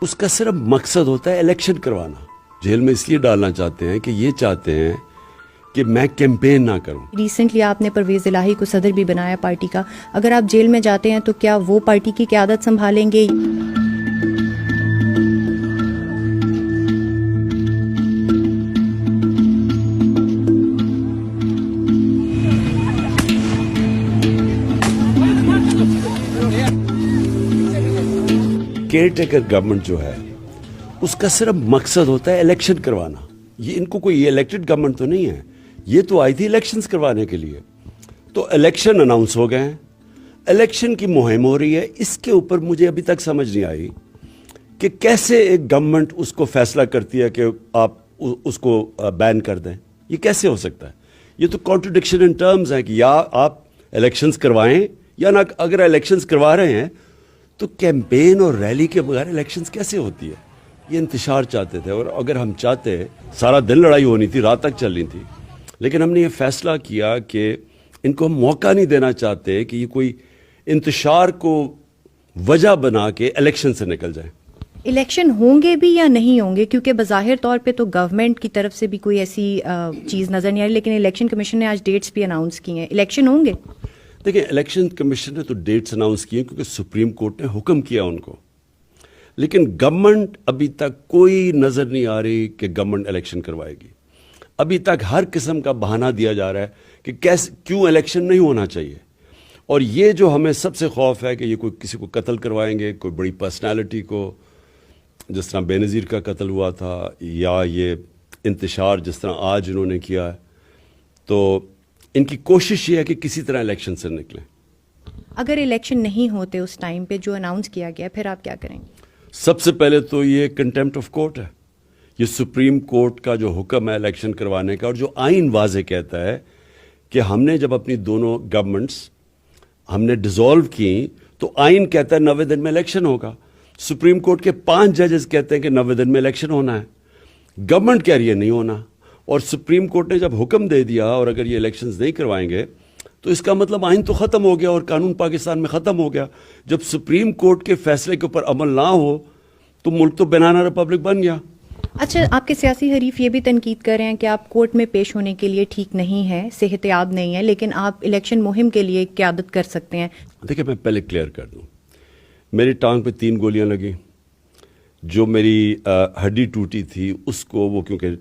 اس کا صرف مقصد ہوتا ہے الیکشن کروانا. جیل میں اس لیے ڈالنا چاہتے ہیں کہ یہ چاہتے ہیں کہ میں کیمپین نہ کروں. ریسنٹلی آپ نے پرویز الہی کو صدر بھی بنایا پارٹی کا. اگر آپ جیل میں جاتے ہیں تو کیا وہ پارٹی کی قیادت سنبھالیں گے؟ کیئر ٹیکر گورنمنٹ جو ہے اس کا صرف مقصد ہوتا ہے الیکشن کروانا. یہ ان کو کوئی الیکٹڈ گورنمنٹ تو نہیں ہے, یہ تو آئی تھی الیکشنز کروانے کے لیے. تو الیکشن اناؤنس ہو گئے ہیں, الیکشن کی مہم ہو رہی ہے. اس کے اوپر مجھے ابھی تک سمجھ نہیں آئی کہ کیسے ایک گورنمنٹ اس کو فیصلہ کرتی ہے کہ آپ اس کو بین کر دیں. یہ کیسے ہو سکتا ہے؟ یہ تو کانٹرڈکشن ان ٹرمز ہیں کہ یا آپ الیکشنز کروائیں یا نہ. اگر الیکشنز کروا رہے ہیں تو کیمپین اور ریلی کے بغیر الیکشنز کیسے ہوتی ہے؟ یہ انتشار چاہتے تھے, اور اگر ہم چاہتے, سارا دن لڑائی ہونی تھی, رات تک چلنی تھی, لیکن ہم نے یہ فیصلہ کیا کہ ان کو ہم موقع نہیں دینا چاہتے کہ یہ کوئی انتشار کو وجہ بنا کے الیکشن سے نکل جائیں. الیکشن ہوں گے بھی یا نہیں ہوں گے؟ کیونکہ بظاہر طور پہ تو گورنمنٹ کی طرف سے بھی کوئی ایسی چیز نظر نہیں آ رہی, لیکن الیکشن کمیشن نے آج ڈیٹس بھی اناؤنس کی ہیں. الیکشن ہوں گے؟ دیکھیں, الیکشن کمیشن نے تو ڈیٹس اناؤنس کیے کیونکہ سپریم کورٹ نے حکم کیا ان کو, لیکن گورنمنٹ ابھی تک کوئی نظر نہیں آ رہی کہ گورنمنٹ الیکشن کروائے گی. ابھی تک ہر قسم کا بہانہ دیا جا رہا ہے کہ کیوں الیکشن نہیں ہونا چاہیے. اور یہ جو ہمیں سب سے خوف ہے کہ یہ کوئی کسی کو قتل کروائیں گے, کوئی بڑی پرسنالٹی کو, جس طرح بے نظیر کا قتل ہوا تھا, یا یہ انتشار جس طرح آج انہوں نے کیا ہے. تو ان کی کوشش یہ ہے کہ کسی طرح الیکشن سے نکلیں. اگر الیکشن نہیں ہوتے اس ٹائم پہ جو اناؤنس کیا گیا, پھر آپ کیا کریں گے؟ سب سے پہلے تو یہ کنٹیمپٹ آف کورٹ ہے. یہ سپریم کورٹ کا جو حکم ہے الیکشن کروانے کا, اور جو آئین واضح کہتا ہے کہ ہم نے جب اپنی دونوں گورنمنٹس ہم نے ڈیزالو کی تو آئین کہتا ہے 90 دن میں الیکشن ہوگا. سپریم کورٹ کے 5 ججز کہتے ہیں کہ 90 دن میں الیکشن ہونا ہے. گورنمنٹ کہہ رہی ہے نہیں ہونا, اور سپریم کورٹ نے جب حکم دے دیا, اور اگر یہ الیکشنز نہیں کروائیں گے تو اس کا مطلب آئین تو ختم ہو گیا اور قانون پاکستان میں ختم ہو گیا. جب سپریم کورٹ کے فیصلے کے اوپر عمل نہ ہو تو ملک تو بنانا ریپبلک بن گیا. اچھا, آپ کے سیاسی حریف یہ بھی تنقید کر رہے ہیں کہ آپ کورٹ میں پیش ہونے کے لیے ٹھیک نہیں ہے, صحت یاب نہیں ہے, لیکن آپ الیکشن مہم کے لیے قیادت کر سکتے ہیں. دیکھیں, میں پہلے کلیئر کر دوں, میری ٹانگ پہ 3 گولیاں لگیں. جو میری ہڈی ٹوٹی تھی اس کو, وہ کیونکہ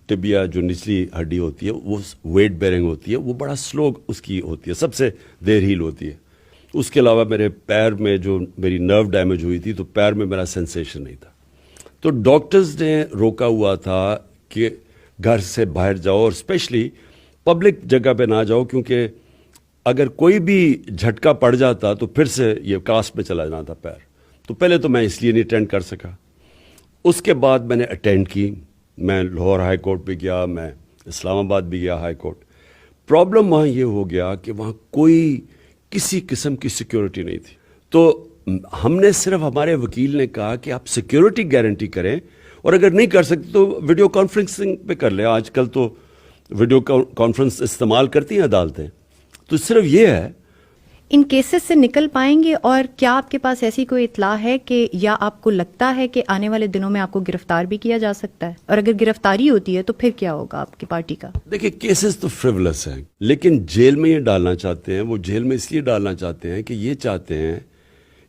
ٹبیا جو نچلی ہڈی ہوتی ہے وہ ویٹ بیرنگ ہوتی ہے, وہ بڑا سلو اس کی ہوتی ہے, سب سے دیر ہیل ہوتی ہے. اس کے علاوہ میرے پیر میں جو میری نرو ڈیمیج ہوئی تھی تو پیر میں میرا سینسیشن نہیں تھا. تو ڈاکٹرز نے روکا ہوا تھا کہ گھر سے باہر جاؤ, اور اسپیشلی پبلک جگہ پہ نہ جاؤ, کیونکہ اگر کوئی بھی جھٹکا پڑ جاتا تو پھر سے یہ کاسٹ میں چلا جانا تھا پیر. تو پہلے تو میں اس لیے نہیں اٹینڈ کر سکا. اس کے بعد میں نے اٹینڈ کی, میں لاہور ہائی کورٹ بھی گیا, میں اسلام آباد بھی گیا ہائی کورٹ. پرابلم وہاں یہ ہو گیا کہ وہاں کوئی کسی قسم کی سیکیورٹی نہیں تھی. تو ہم نے صرف, ہمارے وکیل نے کہا کہ آپ سیکیورٹی گارنٹی کریں, اور اگر نہیں کر سکتے تو ویڈیو کانفرنسنگ پہ کر لیں. آج کل تو ویڈیو کانفرنس استعمال کرتی ہیں عدالتیں. تو صرف یہ ہے. ان کیسز سے نکل پائیں گے؟ اور کیا آپ کے پاس ایسی کوئی اطلاع ہے کہ, یا آپ کو لگتا ہے کہ آنے والے دنوں میں آپ کو گرفتار بھی کیا جا سکتا ہے؟ اور اگر گرفتاری ہوتی ہے تو پھر کیا ہوگا آپ کی پارٹی کا؟ دیکھیں, کیسز تو فریولس ہیں, لیکن جیل میں یہ ڈالنا چاہتے ہیں, وہ جیل میں اس لیے ڈالنا چاہتے ہیں کہ یہ چاہتے ہیں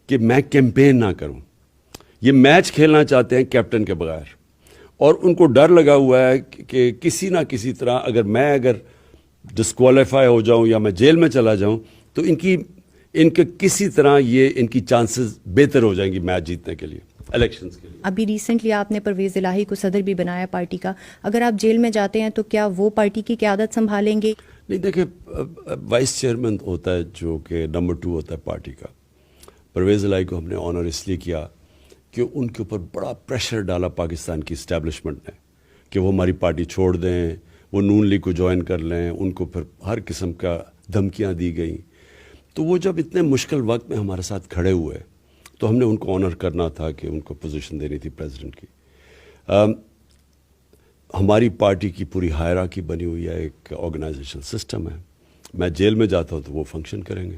کہ میں کیمپین نہ کروں. یہ میچ کھیلنا چاہتے ہیں کیپٹن کے بغیر, اور ان کو ڈر لگا ہوا ہے کہ کسی نہ کسی طرح اگر ڈسکوالیفائی ہو جاؤں یا میں جیل میں چلا جاؤں تو ان کے کسی طرح یہ ان کی چانسز بہتر ہو جائیں گی میچ جیتنے کے لیے, الیکشنز کے لیے. ابھی ریسنٹلی آپ نے پرویز الہی کو صدر بھی بنایا پارٹی کا. اگر آپ جیل میں جاتے ہیں تو کیا وہ پارٹی کی قیادت سنبھالیں گے؟ نہیں, دیکھیں, وائس چیئرمین ہوتا ہے جو کہ نمبر 2 ہوتا ہے پارٹی کا. پرویز الہی کو ہم نے آنر اس لیے کیا کہ ان کے اوپر بڑا پریشر ڈالا پاکستان کی اسٹیبلشمنٹ نے کہ وہ ہماری پارٹی چھوڑ دیں, وہ نون لیگ کو جوائن کر لیں. ان کو پھر ہر قسم کا دھمکیاں دی گئیں. تو وہ جب اتنے مشکل وقت میں ہمارے ساتھ کھڑے ہوئے تو ہم نے ان کو آنر کرنا تھا کہ ان کو پوزیشن دینی تھی پریزیڈنٹ کی. ہماری پارٹی کی پوری ہائرارکی بنی ہوئی ہے, ایک آرگنائزیشن سسٹم ہے. میں جیل میں جاتا ہوں تو وہ فنکشن کریں گے.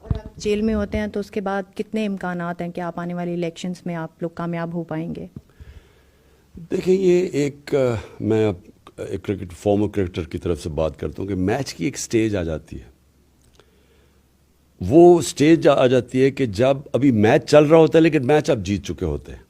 اور آپ جیل میں ہوتے ہیں تو اس کے بعد کتنے امکانات ہیں کہ آپ آنے والے الیکشنز میں آپ لوگ کامیاب ہو پائیں گے؟ دیکھیں یہ ایک میں ایک فارمر کرکٹر کی طرف سے بات کرتا ہوں کہ میچ کی ایک سٹیج آ جاتی ہے. وہ سٹیج آ جاتی ہے کہ جب ابھی میچ چل رہا ہوتا ہے لیکن میچ آپ جیت چکے ہوتے ہیں.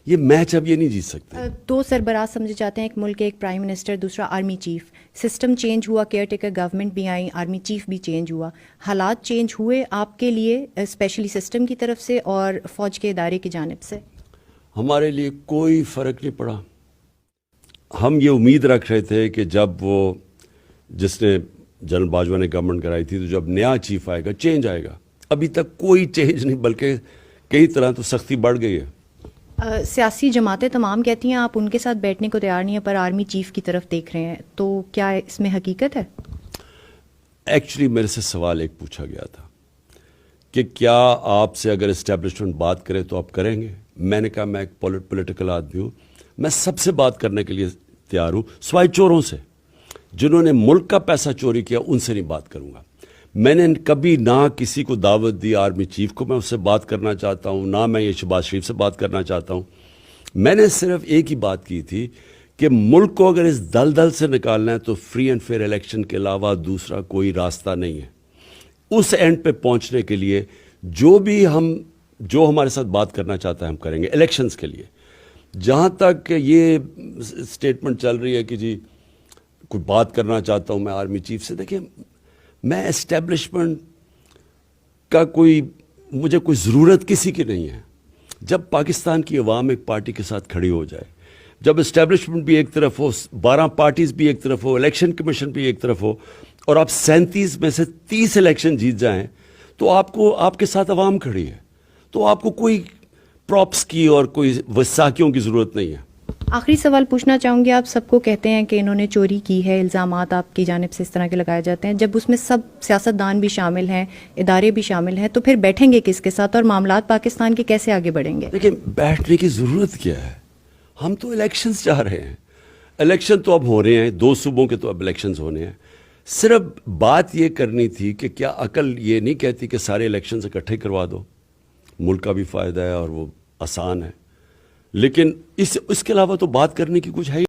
یہ میچ اب یہ نہیں جیت سکتے. دو سربراہ سمجھے جاتے ہیں، ایک ملک کے ایک پرائم منسٹر، دوسرا آرمی چیف. سسٹم چینج ہوا، کیئر ٹیکر گورنمنٹ بھی آئی، آرمی چیف بھی چینج ہوا. حالات چینج ہوئے آپ کے لیے اسپیشلی سسٹم کی طرف سے اور فوج کے ادارے کی جانب سے؟ ہمارے لیے کوئی فرق نہیں پڑا. ہم یہ امید رکھ رہے تھے کہ جب وہ جس نے جنرل باجوہ نے گورنمنٹ کرائی تھی تو جب نیا چیف آئے گا چینج آئے گا. ابھی تک کوئی چینج نہیں، بلکہ کئی طرح تو سختی بڑھ گئی ہے. سیاسی جماعتیں تمام کہتی ہیں آپ ان کے ساتھ بیٹھنے کو تیار نہیں ہیں، پر آرمی چیف کی طرف دیکھ رہے ہیں، تو کیا اس میں حقیقت ہے؟ ایکچولی میرے سے سوال ایک پوچھا گیا تھا کہ کیا آپ سے اگر اسٹیبلشمنٹ بات کرے تو آپ کریں گے. میں نے کہا میں ایک پولیٹیکل آدمی ہوں، میں سب سے بات کرنے کے لیے تیار ہوں، سوائے چوروں سے. جنہوں نے ملک کا پیسہ چوری کیا ان سے نہیں بات کروں گا. میں نے کبھی نہ کسی کو دعوت دی آرمی چیف کو میں اس سے بات کرنا چاہتا ہوں، نہ میں یہ شہباز شریف سے بات کرنا چاہتا ہوں. میں نے صرف ایک ہی بات کی تھی کہ ملک کو اگر اس دلدل سے نکالنا ہے تو فری اینڈ فیئر الیکشن کے علاوہ دوسرا کوئی راستہ نہیں ہے. اس اینڈ پہ پہنچنے کے لیے جو ہمارے ساتھ بات کرنا چاہتا ہے ہم کریں گے الیکشنز کے لیے. جہاں تک یہ اسٹیٹمنٹ چل رہی ہے کہ جی کوئی بات کرنا چاہتا ہوں میں آرمی چیف سے، دیکھیں میں اسٹیبلشمنٹ کا مجھے کوئی ضرورت کسی کی نہیں ہے. جب پاکستان کی عوام ایک پارٹی کے ساتھ کھڑی ہو جائے، جب اسٹیبلشمنٹ بھی ایک طرف ہو، 12 پارٹیز بھی ایک طرف ہو، الیکشن کمیشن بھی ایک طرف ہو، اور آپ 37 میں سے 30 الیکشن جیت جائیں تو آپ کے ساتھ عوام کھڑی ہے، تو آپ کو کوئی پراپس کی اور کوئی وثاقیوں کی ضرورت نہیں ہے. آخری سوال پوچھنا چاہوں گی، آپ سب کو کہتے ہیں کہ انہوں نے چوری کی ہے، الزامات آپ کی جانب سے اس طرح کے لگائے جاتے ہیں. جب اس میں سب سیاستدان بھی شامل ہیں، ادارے بھی شامل ہیں، تو پھر بیٹھیں گے کس کے ساتھ اور معاملات پاکستان کے کیسے آگے بڑھیں گے؟ لیکن بیٹھنے کی ضرورت کیا ہے؟ ہم تو الیکشنز چاہ رہے ہیں. الیکشن تو اب ہو رہے ہیں، 2 صوبوں کے تو اب الیکشنز ہونے ہیں. صرف بات یہ کرنی تھی کہ کیا عقل یہ نہیں کہتی کہ سارے الیکشنز اکٹھے کروا دو، ملک کا بھی فائدہ ہے اور وہ آسان ہے. لیکن اس کے علاوہ تو بات کرنے کی کچھ ہے ہی